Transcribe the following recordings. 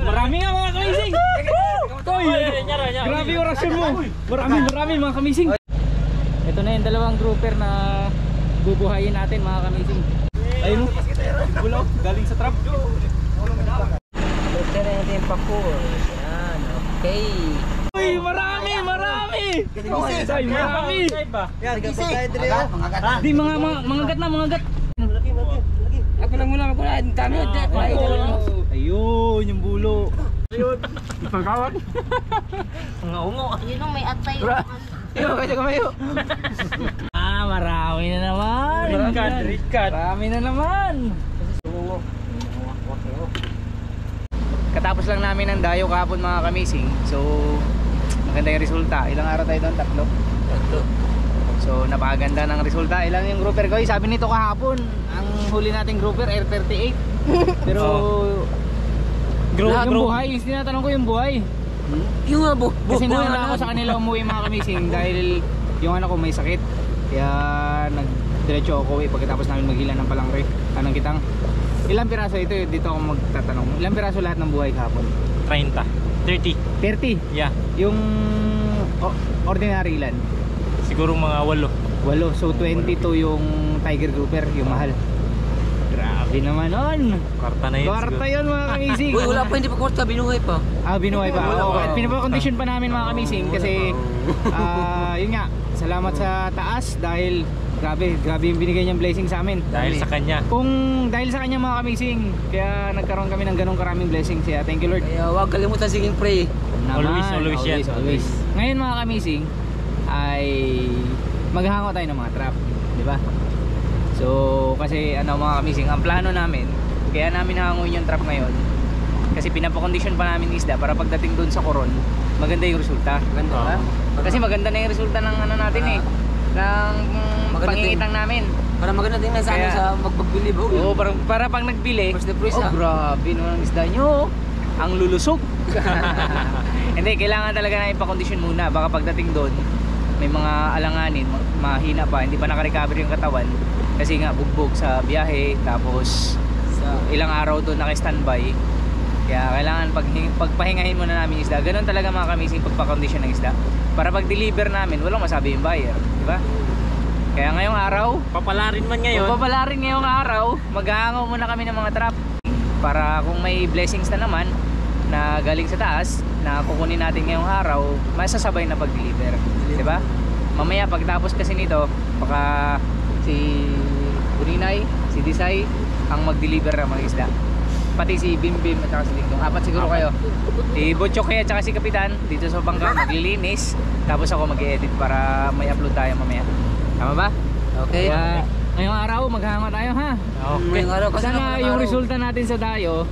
Marami nga mga kamising. Toy, grabe yung rasyon mo. Marami mga kamising. Ito na yung dalawang grouper na bubuhayin natin mga kamising. Ayun mo, bulaw, galing sa trap. Ito na yung pakur. Yan, okay. Uy, marami! Say, marami! Yan, Di mangagat na. ako lang muna magkulaan. Dami yun. Ayun, yung bulo. Ipagkawat. Mga ungo. Yun ang may atay. Yo, kaya kamayo. Marami na naman. Rikat. Marami na naman. Katapos lang namin ng dayo kahapon mga kamising. So, maganda yung resulta. Ilang araw tayo doon? 3. So, napakaganda ng resulta. Ilang yung grouper ko? Sabi nito kahapon, ang huli nating grouper, R38. Pero, yung buhay, tinatanong ko yung buhay. Yung nga, Kasi nauna ako sa kanila umuwi mga kamising dahil yung anak ko may sakit. Kaya nagdiretso ako uwi pagkatapos namin maghila ng palangre, anong kitang. Ilang piraso ito? Dito ako magtatanong. Ilang piraso lahat ng buhay kahapon? 30. 30? Yeah. Yung ordinary ilan? Siguro mga 8. So 22 yung tiger grouper, yung mahal. Grabe naman nun. Kwarta na yun. Kwarta yun mga kamising. Uy, wala pa, hindi pa kwarta, binuhay pa. Binuhay pa. Pinapakondisyon pa namin mga kamising kasi yun nga, salamat sa taas dahil grabe yung binigay niyang blessing sa amin. Dahil sa kanya. Dahil sa kanya mga kamising, kaya nagkaroon kami ng ganong karaming blessings. Kaya thank you Lord. Kaya huwag kalimutan siging pray. Always yan. Ngayon mga kamising ay maghahango tayo ng mga trap, di ba? So kasi mga kamising, ang plano namin, kaya namin hanguin yung trap ngayon kasi pinapakondisyon pa namin isda para pagdating doon sa Coron, maganda yung resulta. Maganda kasi maganda na yung resulta ng natin ng pangingitang namin. Para maganda din na sa amin sa magbili ba? Oo, para pag nagbili, grabe naman ang isda nyo, ang lulusog. Hindi, kailangan talaga na ipakondisyon muna. Baka pagdating doon, may mga alanganin, mahina pa, hindi pa nakarecover yung katawan. Kasi nga, bugbog sa biyahe, tapos ilang araw doon naka-standby. Kaya kailangan pagpahingahin muna namin isda. Ganun talaga mga kamising pagpakondisyon ng isda. Para pag-deliver namin, walang masabi yung buyer, di ba? Kaya ngayong araw, Papalarin man ngayon. papalarin ngayong araw, maghahangaw muna kami ng mga trap para kung may blessings na naman na galing sa taas na kukunin natin ngayong araw, masasabay na pag-deliver, di ba? Mamaya pagtapos kasi nito, baka si Uninay, si Disay ang mag-deliver ng mga isda. Pati si Bimbim at saka si Lingdong. 4 siguro kayo. Si Butchok at saka si Kapitan dito sa bangka maglilinis. Tapos ako mag-edit para may upload tayo mamaya. Tama ba? Okay. Kaya ngayong araw maghango tayo ha. Okay. Ngayong araw, kasi Sana yung resulta natin sa dayo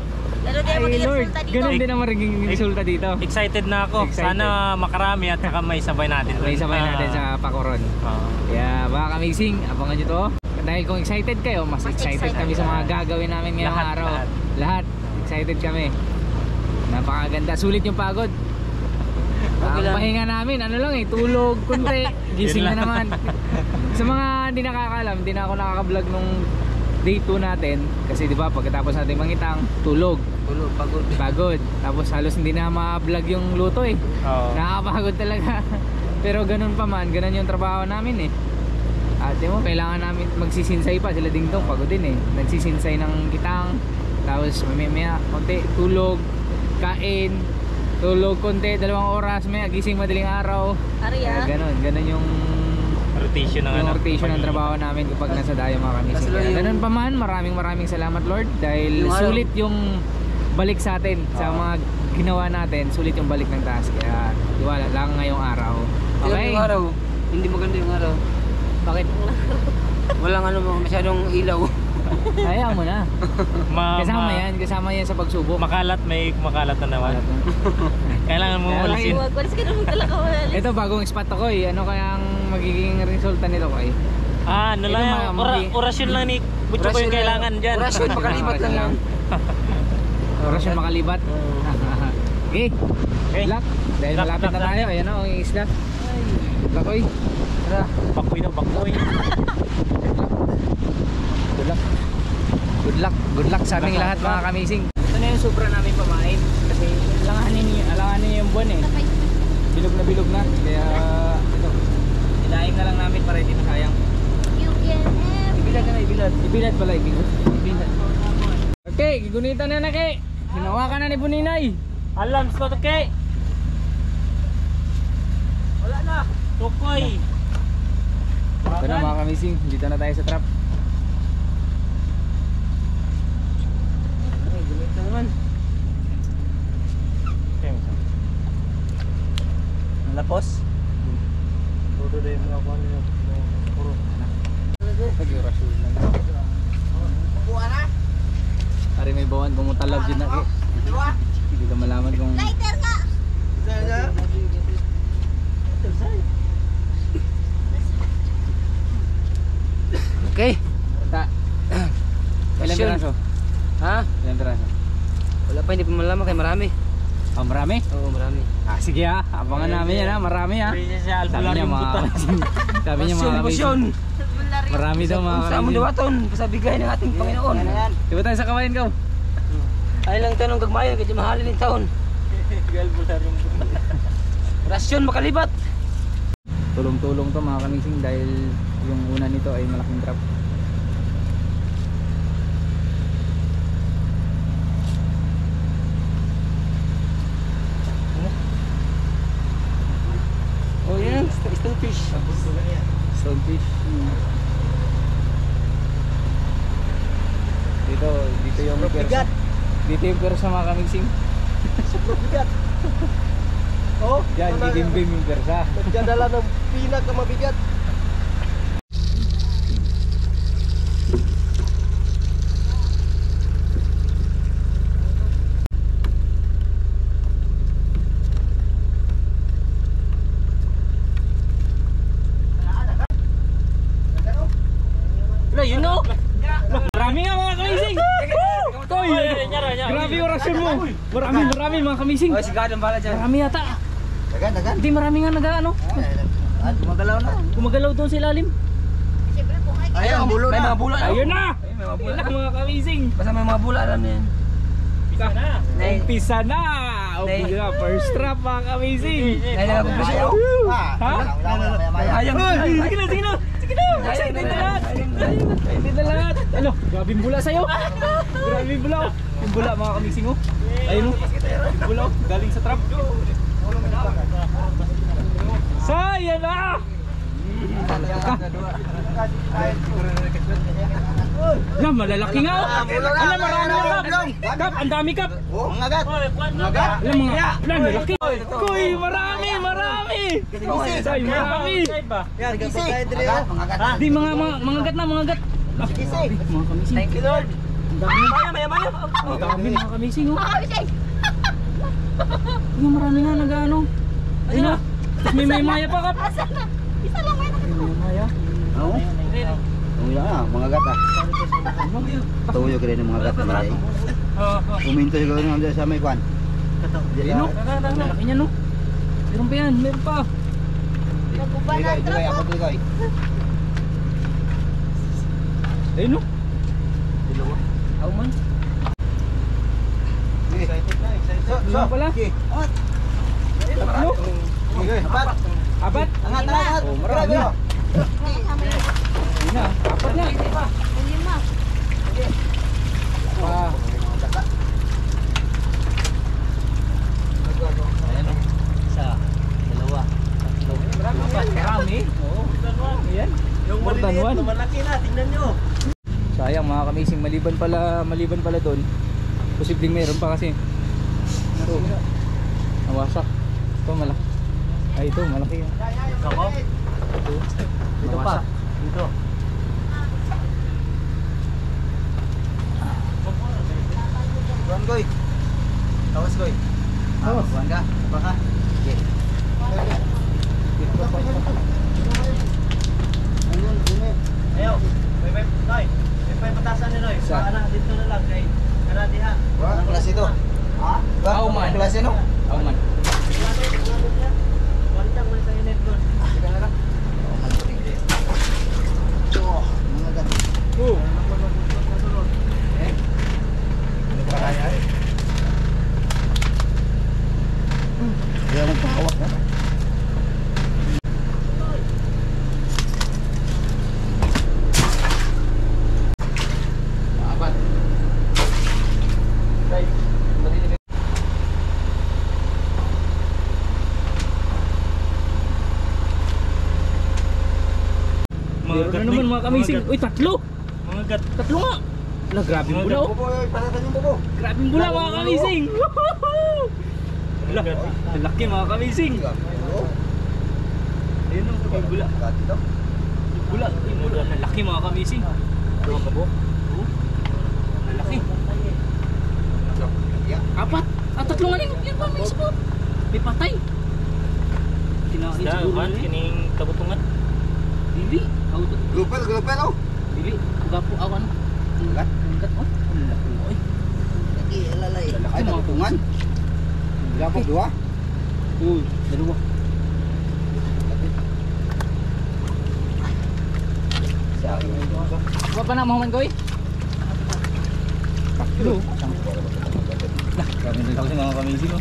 Lalo din ay magiging Lord, resulta dito. ganun din ang magiging resulta dito. Excited na ako. Excited. Sana makarami at saka may sabay natin. May sabay natin sa Pacoron. Kaya mga kamising, abangan nyo to. Dahil kung excited kayo, mas excited kami sa mga gagawin namin ngayong araw. Lahat. Excited kami. Napakaganda. Sulit yung pagod. Ang pahinga namin, tulog, kunti. Gising na naman. Sa mga hindi nakakalam, hindi na ako nakaka-vlog nung day 2 natin. Kasi diba, pagkatapos natin mangitang, tulog. Pagod. Tapos halos hindi na ma-vlog yung luto Nakakapagod talaga. Pero ganun pa man, ganun yung trabaho namin Ate mo, kailangan namin magsisinsay pa. Sila Dingdong, pagod din nagsisinsay ng kitang. Tapos mamaya konti, tulog, kain, tulog konti, 2 oras, may gising madaling araw. Ganun yung rotation ng trabaho namin kapag nasa dayo mga kamising. Ganun pa man, maraming salamat Lord dahil sulit yung balik sa atin sa mga ginawa natin, sulit yung balik ng task. Kaya tiwala lang ngayong araw. Okay? Yung araw, hindi maganda yung araw. Bakit? Walang masyadong ilaw. Hayaan mo na. Kasama yan sa pagsubok. May makalat na naman. Kailangan mo walisin. Walis ka naman talaga walis. Ito bagong spot ako Ano kayang magiging resulta nito ko Ano lang yan, orasyon lang ni Butcho ko yung kailangan dyan. Orasyon, makalibat lang yan. Orasyon makalibat. Okay. Good luck. Dahil malapit na tayo. Ayan ang isla. Good luck Tara. Bakoy daw, bakoy. Good luck. Good luck sa aming lahat mga kamising. Ito na yung sobra namin pamain kasi ano yung buwan eh. Bilog na. Kaya ito. Ilaing na lang namin para hindi na sayang. Ibilad pala. Okay, gigunitan na Kay. Hinawakan na ni Buninay. Alam ko to kay. Wala na. Tukoy. Ito na mga kamising. Dito na tayo sa trap. Ay, gumita naman. Lapos? Todo day mo ako ano puro. Pag-irasyon lang. Buwan na? Pare may bawan bumutalab din na Kay. Hindi ka malaman kung... Lighter ka! Okay. Ilang Sure. piraso? Ha? Ilang piraso? Wala pa, hindi pa malaman kay marami. Oh, marami? Oo, marami. Ah, sige ha. Abangan namin yan ha. Marami ha. Siya Sabi niya mga kamising. Sabi niya mga kamising. Marami daw mga Sa among kamising. dawaton, sa bigay ng ating Panginoon. Di ba tayo sa kawain ka? Ay lang tanong gagmayon, kaya mahalin yung taon. Rasyon makalibat. Tulong-tulong to mga kamising dahil yung una nito ay malaking trap. Oh yan, stonefish. Stonefish. Dito yung bigat. Dito yung persa mga kamising. Sobrang bigat. Oh, Yan, gigimbing yung persa. nagdadala ng pinakamabigat. Yun no? Marami nga mga kamising! Toy! Grabe yung orasyon mo! Marami mga kamising! Oh, sigado bala dyan. Marami yata! Hindi, marami nga nag-ano. Gumagalaw na. Gumagalaw doon sa ilalim. Siyempre kung ay Ayun, bulo na. May mga bula. Ayun na! Ayun, may mga Ayun bula. na mga kamising! Basta may mga bula, alam niyan. Umpisa na! Umpisa na! First trap mga kamising! Ay, nakakumplis yun. Ha? Ayang. Sige na! Sige na! Excited na lahat! Excited na lahat! Ano? Grabe yung bula sa'yo! Grabe yung bula! Yung bula mga kamising oh! Ayun oh! Yung bula oh! Galing sa trap! Sayang na! Yan, malalaki nga oh! Alam, marami na kap! Kap, ang dami kap! Mangagat. Alam mga, alam, malaki! Kuy, marami! Say, marami! Yan, kapag mangagat. Di, mga gat na, mga gat! Mga kamising! Thank you, Lord. Ang dami! Maya. Ang dami mga kamising oh! makakabisay! Yung marami nga nag-ano. Ayun na. Tapos may maya pa kap. Asa na? Isa lang may May maya. Oo. Uya na, mga gata. Tuyo ka rin ng mga gata nila eh. Uminto siguro nga sa may kwan. Ayun no. Laki niya no. Meron pa yan. Meron pa. Naguba na ang Digay, ako truck. digay. Ayun no. How man? Ayun pala. Tatlo. Apat. Angat. Oh, marami. Ayun na. Apat na. Lima. Pa. Isa, dalawa, tatlo. Marami. Oo. Ayan. More than one. Malaki na, tingnan nyo. Sayang mga kamising, maliban pala doon. Posibleng meron pa kasi. Ito. Nawasak. Ito malaki. Ay ito malaki. Ako? Ito pa. Dito. Buwan koy. Tawas koy. Oh. Buwan ka. Baka. Okay. Ayaw. Noy. May patasan ni Noy. Sa- Para dito na lang kay Karadiha. Anong klase ito? Ha? How man? Anong klase no? Oh man. Wantang man sa init doon. Sige na lang. Mga gata. Oh. mga kamising. Uy, tatlo! Mga gat. Tatlo nga! Wala, grabing bula oh. Bobo, pasatan yung bobo. Grabing bula mga kamising! Wala, laki mga kamising! Ayun oh, may bula. Bula, may bula. Lalaki mga kamising. Mga kabo. Lalaki. Apat. Tatlo nga rin. Yan pa, may isa po. May patay. Kinain Isda, siguro man, yun eh. kining kabutungan. Bibi. Gulper, oh. Bibi. Gapo ako ano. Gat. Gat oh. Ang laki mo eh. Laki, alalay. Ay, nakutungan. Gapo, dua. Uy, dalawa. Sa akin yung dua. Apa pa na Muhammad Koy? Tatlo. Lah, kami nila kasi mga kamising oh.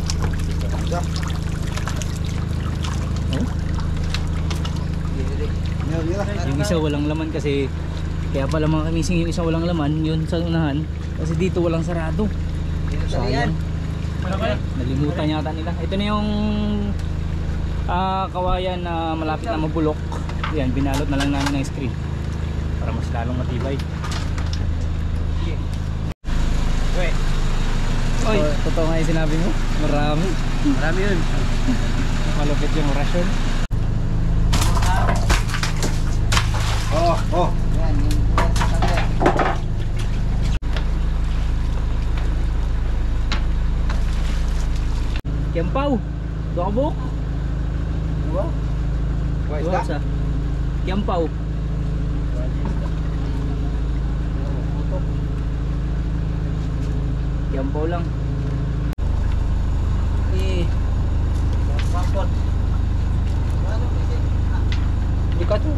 Yung isa walang laman kasi kaya pala mga kamising yung isa walang laman yun sa unahan kasi dito walang sarado. Sayang. Nalimutan yata nila. Ito na yung kawayan na malapit na mabulok. Yan, binalot na lang namin ng screen para mas lalong matibay. Oy, totoo nga yung sinabi mo. Marami. Marami yun. Malupit yung orasyon. Oh. Yan, yung Kiampaw. Dokabok. dua. Dua sa. Kiampaw. Kiampaw lang. Passport. Likat mo.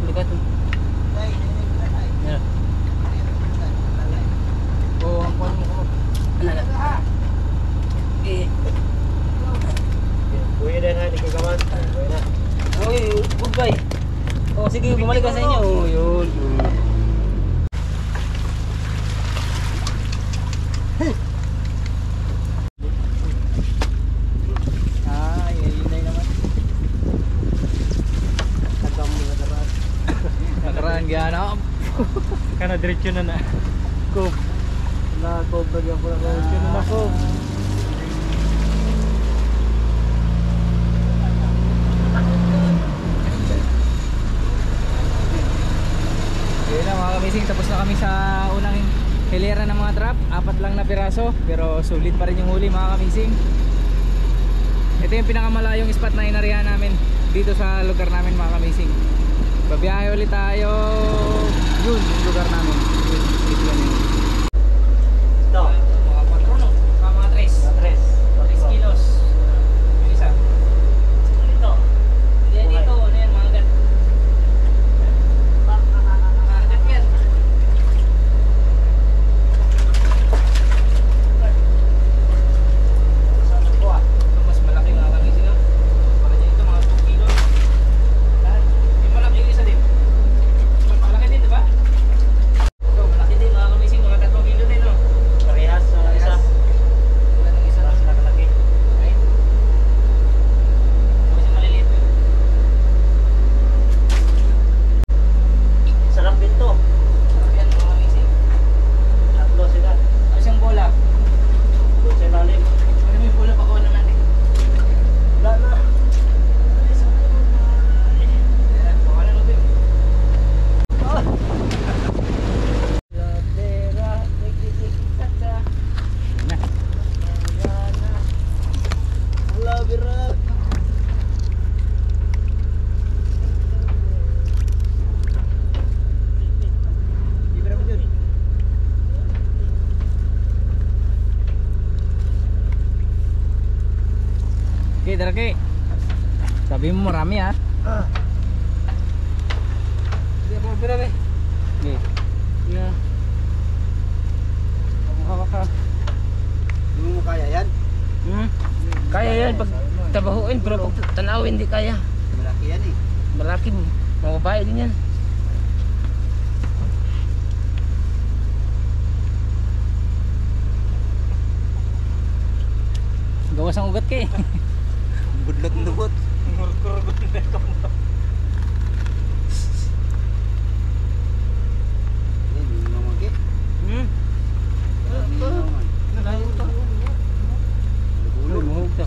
Yan. Oh, ang kuwan mo ko. Uy, na nga, hindi ko gaman. Uy na. Uy, goodbye. Oh, sige, bumalik ka sa inyo. Oh, yun. Yun naman. Nakaraan gana. Kana diretso na na. Kob. Na kob bagay ako na diretso na na kob. Ayun na mga kamising, tapos na kami sa unang hilera ng mga trap. 4 lang na piraso, pero sulit pa rin yung huli mga kamising. Ito yung pinakamalayong spot na inarihan namin dito sa lugar namin mga kamising. Babiyahe ulit tayo. Yun, yung lugar namin. Yun, dito lang yun. Ito. Mga 4 no? Mga 3 kilos. Yung isa. Ito. Hindi, dito, ano yan, mga gat. Mga gat yan. Mas malaki mga kamising no? Para dyan ito, mga 2 kilos. Yung malaki yung isa din. Malaki din, diba? Ito, malaki din mga kamising, mga 3 kilo din no? Parehas sa isa. Wala ng isa. Parehas na kalaki. Right? Kasi maliliit yun. Sarap din to. Sarap yan mga kamising. Tatlo sila. Tapos yung bola. Doon sa ilalim. Ano yung bola pa kuha na natin? Wala na. Ayan, kuha na natin. Na. Libre mo dun. Okay, Darake. Sabi mo marami ha. Hindi ako mabira be. Okay. Yeah. Hawak ka. Hindi mo kaya yan. Kaya yan pag tabahuin pero pag tanawin hindi kaya. Malaki yan eh. Malaki mo. Mga babae din yan. Gawas ang ugat ka eh. Budlot lubot. Uy, muhog to.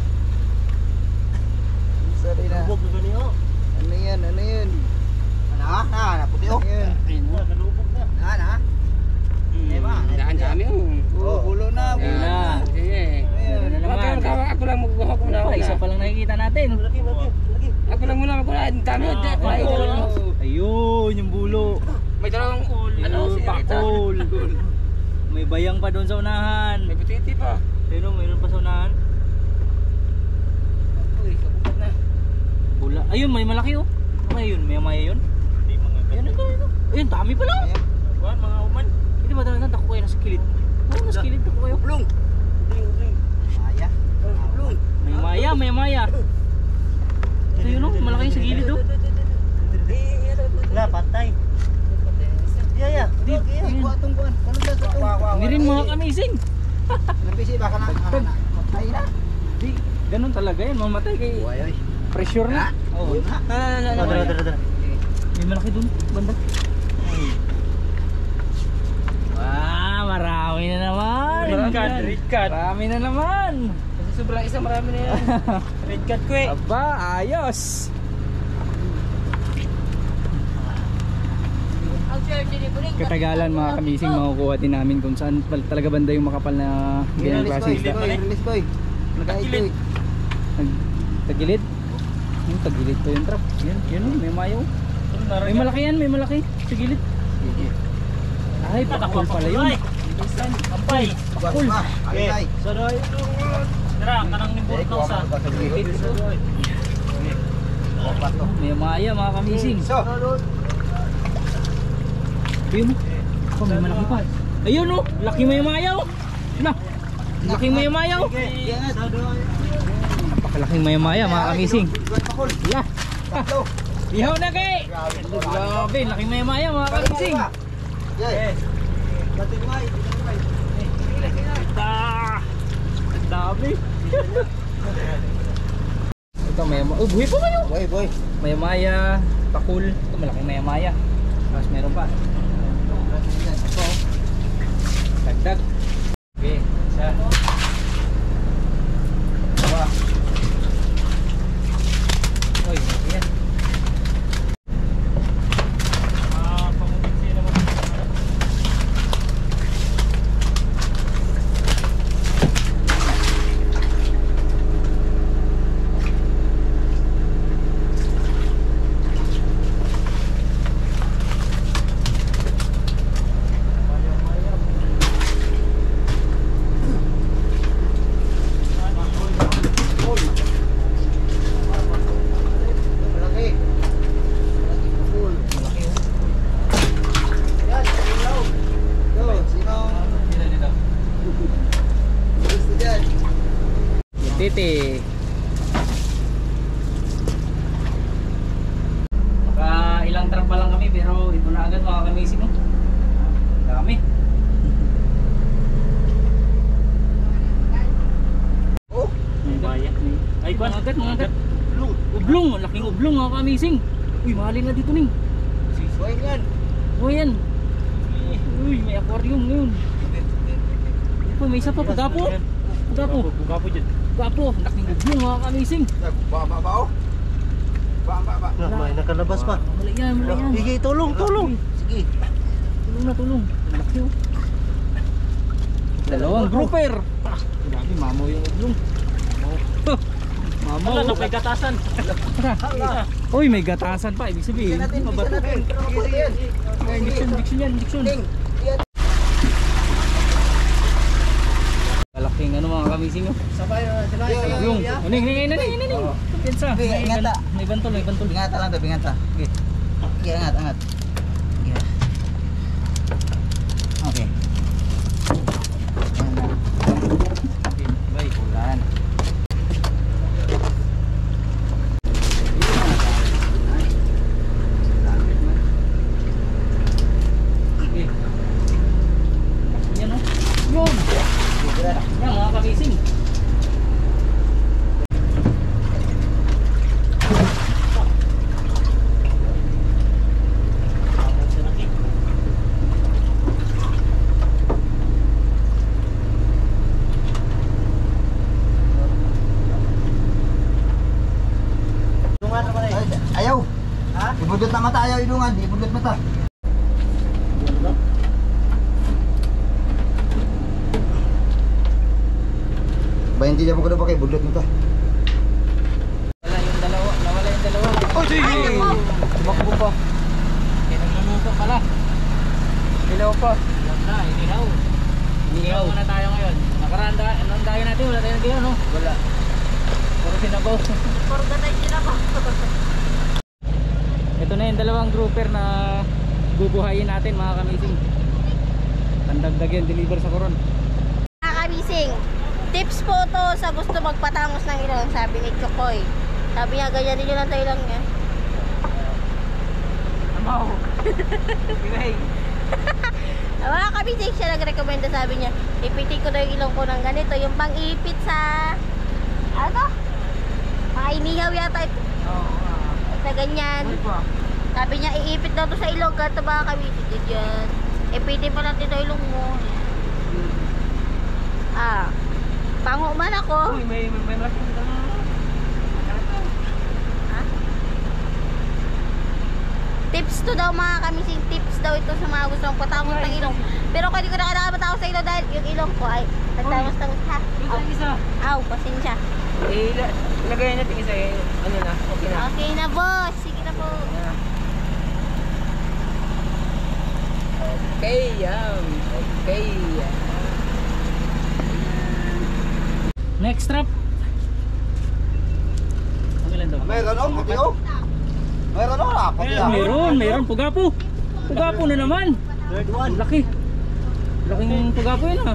Sorry na. Lubog na ganyan. Ano yan? Ano yan? Ano? Puti oh. Ayun na. Nalubog na. Ano? Diba? Daan dami Oh, hulo na. Ayun na. Sige. Ayun na naman. Ako lang magkuha ko na. Isa pa lang nakikita natin. Lagi. Ako lang muna magkuha. Ang dami. Ayun, yung bulo. May dalawang ano, Pakul. May bayang pa doon sa unahan. May butiti pa. Pero mayroon pa sa unahan. Uy, kabukat na. Bula. Ayun, may malaki oh. Ano kaya yun? May maya yun? Hindi mga Ayun, ito. Ayun, dami pala. Kuhan, mga uman. Hindi ba talaga dako kayo nasa kilid? Oo, nasa kilid dako kayo. Blong. Maya. Blong. May maya. Ito yun oh, malaki yung sa gilid oh. Wala, patay. Yeah. Di, Kuha itong kuhan. Ano sa ito? hindi rin mga kamising. Napisi baka na. Matay na. Di, ganun talaga yan, mamatay kay Uy. pressure na. Oo. Dara. May malaki doon, banda. Wow, marami na naman. Red card. Marami na naman. Kasi sobrang isa, marami na yan. Red card ko eh. Aba, ayos. Katagalan mga kamising makukuha din namin kung saan talaga banda yung makapal na ganyan klase isda. Release boy. Nagkaitoy. Tagilid? Yung tagilid to yung trap. Yun oh, may mayo. May malaki yan, may malaki. Sa gilid. Ay, pakul pala yun. Ampay. Bakul. Ay. Saray. Tara, kanang nimbot daw sa. May maya mga kamising. So. Ayun oh, may malaki pa. Ayun oh, laki may maya oh. Na, laki may maya oh. Napakalaking may maya mga kamising. Bakul. Yeah. Ihaw na kay. Grabe, laki may maya mga kamising. Yes. Ang dami. Ito may oh, buhay pa kayo. Boy. May maya, pakul. Ito malaking may maya. Tapos meron pa. Dagdag. Okay, isa. Dalawa. Oy, yan. Pamunsin naman. Malaki. Bakul. Yan, ilaw. Go, sino? Gusto dyan. Yung titi. Baka ilang trap pa lang kami pero ito na agad mga kamising mo. Dami. Oh, Bayan. Ay, kuhan. Mga agad. Ublong, laking ublong mga kamising. Uy, mahalin na dito ning. boy yan. O yan. Uy, may aquarium ngayon. Uy, may isa pa, pagapo. Bugapo dyan. Pagapo, laking ublong mga kamising. Ba. May nakalabas pa. Mali yan. Hige, tulong. Sige. Tulong. Laki oh. Dalawang grouper. Grabe, mamo yung ublong. Mamo. Wala na, may gatasan. Uy, may gatasan pa. Ibig sabihin, mabato. Injection. Malaking ano mga kamising oh. Ublong. Ning. Pensa. Ingata. May bantol. Bingata lang to, bingata. Okay. Okay, angat. Yeah. Okay. Bay, ulan. Yan oh. Yun. Yan mga kamising. mata ayaw idungan, di budlot mata. Bayan tidak po kada pakai budlot mata. Nawala yung dalawa. Oh, sige. Tumakbo pa. Nagluluto pala. Ilaw pa. Wala, inihaw. Inihaw muna tayo ngayon. Nakaraan anong dayo natin? Wala tayong diyo, no? Wala. Puro sinabaw. Puro ka tayo sila ba? Ito na yung dalawang grouper na bubuhayin natin mga kamising. Pandagdag yan, deliver sa Coron. Mga kabising, tips po to sa gusto magpatangos ng ilong, sabi ni Chokoy. Sabi niya, ganyan din yun ang tayo lang niya. Amaw. Pinay. Mga kabising, siya nag-recommenda, sabi niya, ipitin ko na yung ilong ko ng ganito, yung pang-ipit sa, ano? Mga inihaw yata ito. Sa ganyan. Sabi niya, iipit daw to sa ilong, ganito mga kabising. Diyan. Ipitin pa natin sa ilong mo. Pango man ako. Uy, may malaking Tips to daw mga kamising, tips daw ito sa mga gusto mong patangos ng ilong. Pero hindi ko na kailangan matangos sa ilong dahil yung ilong ko ay nagtangos-tangos ha. isa. Aw, pasensya. Ilagay natin isa ano na, okay na. Okay na boss, sige na po. Okay, okay. Next trap. Ang ilan daw? Meron oh, pati oh. Meron oh, pati ah. Meron. Pugapo. Pugapo na naman. Third one. Laki. Laking pugapo yun ha.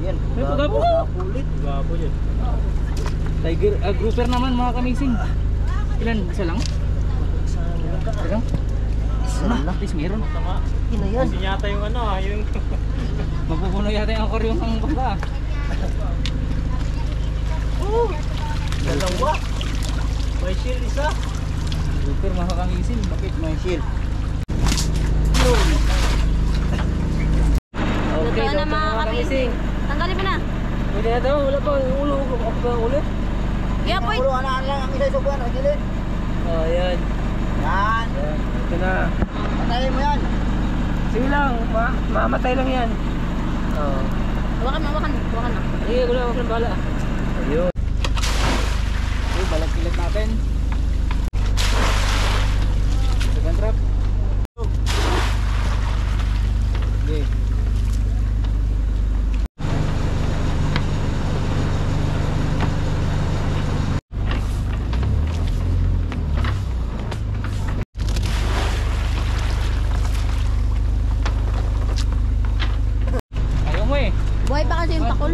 Yan. May pugapo. Ulit. Gapo yun. Tiger, grouper naman mga kamising. Ilan? Isa lang? Isa lang? At least meron. Tama. Kasi yata yung ano yung... Mapupuno yata yung aquarium ng bangka. Dalawa. May shield isa. Grouper mga kamising. Bakit may shield? Okay, na mga kamising. Tanggalin mo na. Pwede na daw, wala pa yung ulo. Ako ba ang ulo? Yeah, po. Puro anaan lang ang isa sa buwan, agilid. Oh, yan. Yan. Ito na. Patayin mo yan. Sige lang, mamatay lang yan. Oh. Hawakan na. Sige, wala akong bala. Ayun. Okay, balag kilit natin. Second trap. Okay. Ayaw mo eh. Buhay pa kasi yung takol.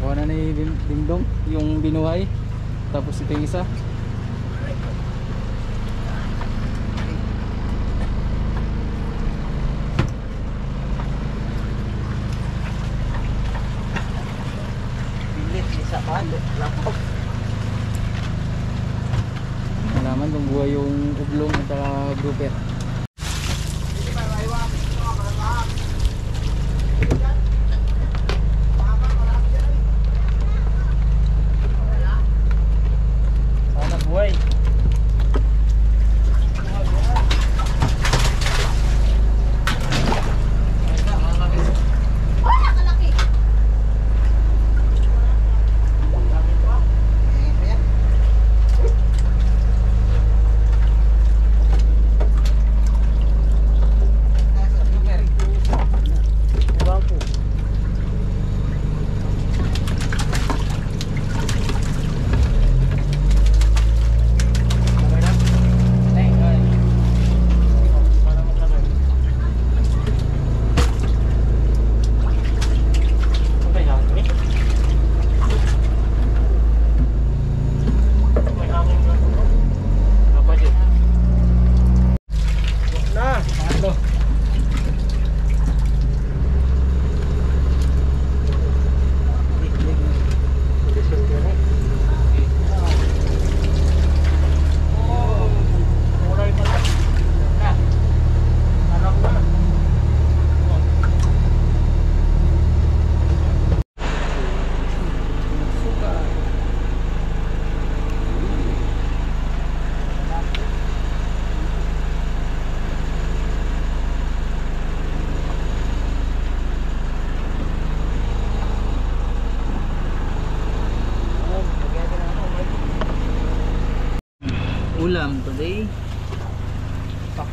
Kuha na ni Dingdong yung binuhay. Tapos ito yung isa. Pilit, isa pa. Lapok. Malaman kung buhay yung ublong at saka grouper. Sana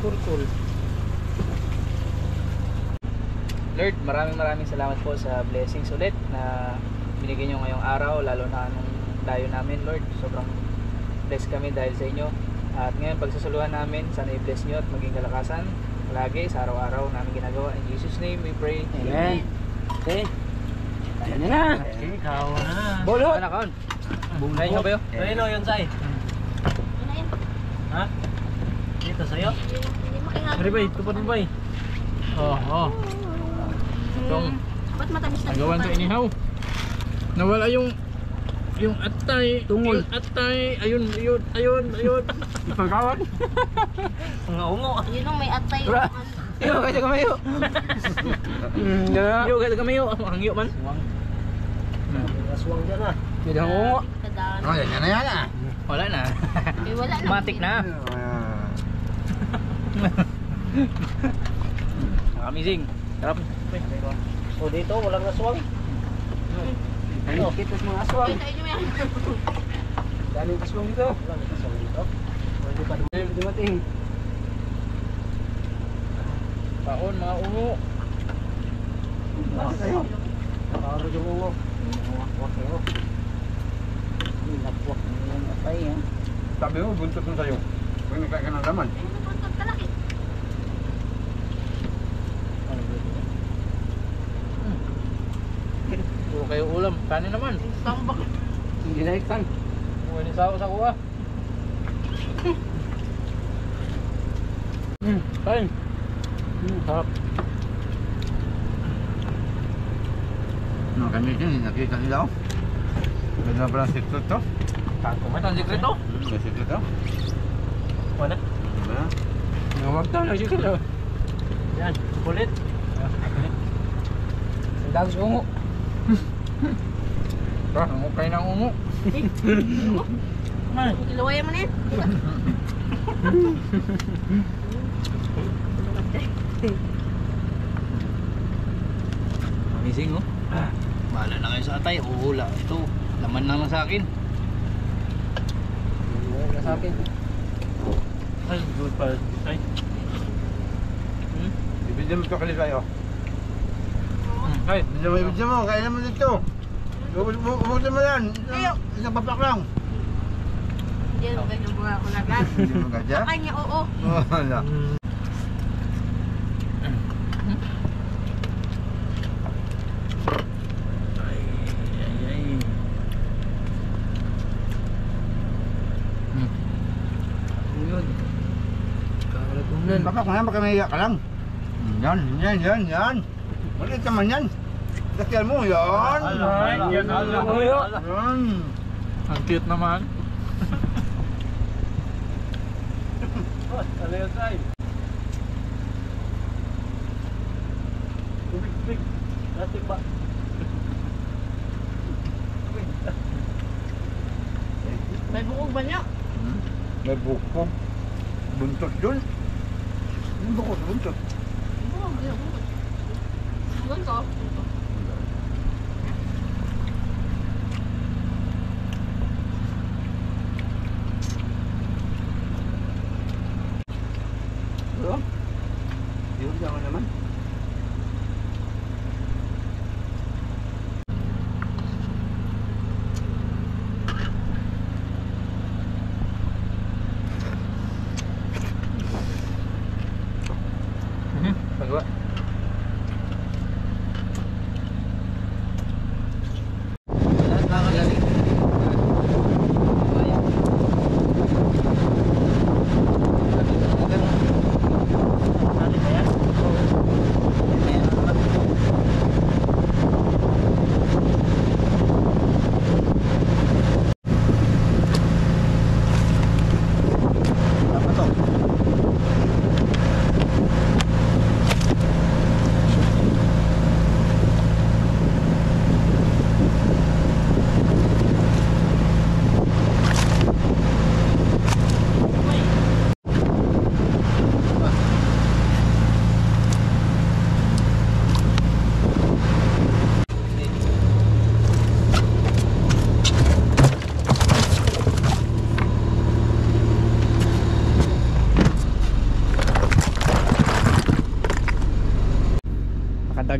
Cool. Lord, maraming salamat po sa blessings ulit na binigyan nyo ngayong araw, lalo na nung dayo namin, Lord. Sobrang bless kami dahil sa inyo. At ngayon, pagsasuluhan namin, sana i-bless nyo at maging kalakasan palagi sa araw-araw namin ginagawa. In Jesus' name we pray. Amen. Okay. Ayan na. Ikaw na. Bolot. Anak kaon. Ayun nyo ba yun? Ayun o, yun say. Yun na yun. Ha? Dito sa'yo? Hindi makihagod. Maribay, tupad mo ba eh? Oo. Itong Ba't matamis na nagawan to inihaw. Nawala yung atay. Tungol. Yung atay. Ayun. Ipagkawan. Mga ungo. Yun ang may atay. Bra. Iyo, kaya kamayo. Gana. Iyo, kaya kamayo. Ang iyo man. Aswang dyan ah. Hindi ang ungo. Oh, yan na. Wala na. Wala na. Matik na. Amazing. Sarap. So dito, walang aswang. Ano? Kita sa mga aswang. Kita nyo yan. Daming aswang dito. Walang aswang dito. Pwede pa naman. Hindi dumating. Paon, mga ungo. Bakit kayo? Nakakagod yung ungo. Wak kayo. Lapwak na yung atay ha. Sabi mo, buntot mo sa'yo. Huwag nagkaya ka ng laman. Ayun ang buntot kalaki. Puro kayo ulam. Kanin naman. Tambak. Hindi na iksan. Huwag ni sa kuha. Kain. Sarap. No, kami din, nakita nila ako. Ganda pa lang siklo to. Ito ang sekreto. May siklo to. Wala. Diba? Nawag to. Nagsikil. Yan, kulit. Ang dagos ungo. Ang ukay ng ungo. Ilawaya mo na yan. Amazing oh. Bahala na kayo sa atay. Uhula. Ito. Laman na lang sa akin. Wala sa akin. Ay, good pa. Ay. Ibigyan mo ito kalisay, oh. Ay. Ibigyan mo, kailan mo dito. Ubusin mo yan. Isang papak lang. Hindi mo ganyan buha ako lagat. Hindi mo gadya? Kanya, oo. Wala. Yun. Kakalagumnan. Papak mo yan, baka naiyak ka lang. Yan. Maliit naman yan. Dakyan mo, yan. Yan. Yan. Ang cute naman. Ano yun say? Big. Natin ba? May bukog ba niya? May bukog. Buntot dun. Yung bukog, buntot. Bukog, yun. Ganito. Yun, ako naman. Pagwa.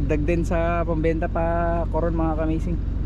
dagdag din sa pambenta pa koron mga kamising.